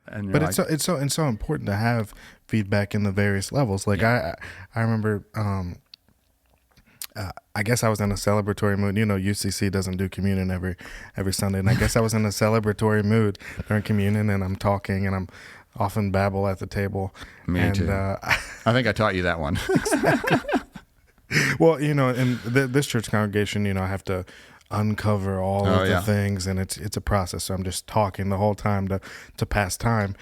And you're But like, it's so important to have feedback in the various levels. Like I remember, I guess I was in a celebratory mood. You know, UCC doesn't do communion every Sunday, and I guess I was in a celebratory mood during communion, and I'm talking, and I'm often babble at the table. Me too. I think I taught you that one. Well, you know, in this church congregation, you know, I have to uncover all of the things, and it's a process. So I'm just talking the whole time to pass time.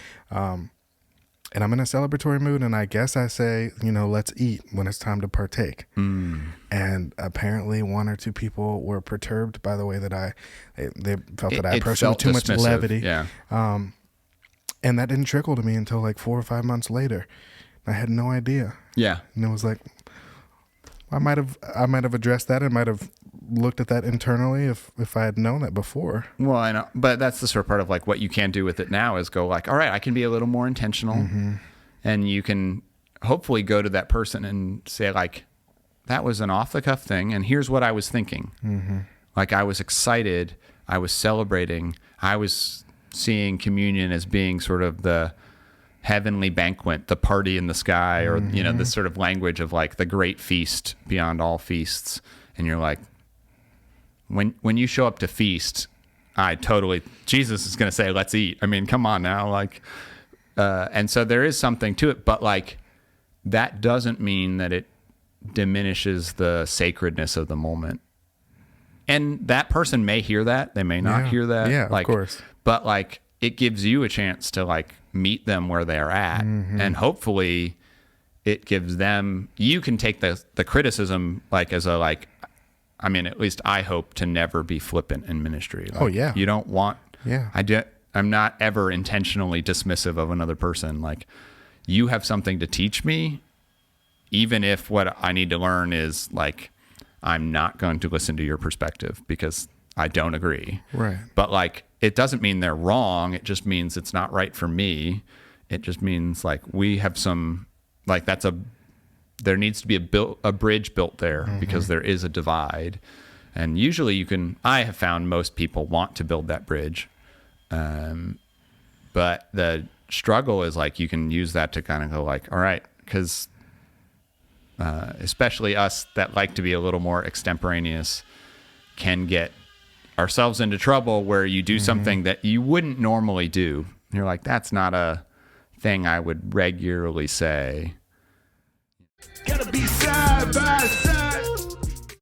And I'm in a celebratory mood, and I guess I say, you know, let's eat when it's time to partake. And apparently one or two people were perturbed by the way that they felt that I approached it with too much levity. Yeah. And that didn't trickle to me until like 4 or 5 months later. I had no idea. Yeah. And it was like, I might have addressed that. I might have looked at that internally if I had known that before. Well, I know, but that's the sort of part of like what you can do with it now is go like, all right, I can be a little more intentional, and you can hopefully go to that person and say like, that was an off the cuff thing, and here's what I was thinking. Like I was excited, I was celebrating, I was seeing communion as being sort of the heavenly banquet, the party in the sky, or you know, this sort of language of like the great feast beyond all feasts. And you're like, when you show up to feast, Jesus is going to say, let's eat. I mean, come on now. Like, and so there is something to it, but like, that doesn't mean that it diminishes the sacredness of the moment. And that person may hear that. They may not hear that. Yeah, like, of course. But like, it gives you a chance to like meet them where they're at. And hopefully it gives them, you can take the criticism like as a like, I mean, at least I hope to never be flippant in ministry. Like, you don't want, I'm not ever intentionally dismissive of another person. Like, you have something to teach me, even if what I need to learn is like, I'm not going to listen to your perspective because I don't agree. Right. But like, it doesn't mean they're wrong. It just means it's not right for me. It just means like we have some, like there needs to be a bridge built there because there is a divide. And usually I have found most people want to build that bridge. But the struggle is like, you can use that to kind of go like, all right, because especially us that like to be a little more extemporaneous can get ourselves into trouble where you do something that you wouldn't normally do. You're like, that's not a thing I would regularly say. Gotta be side by side.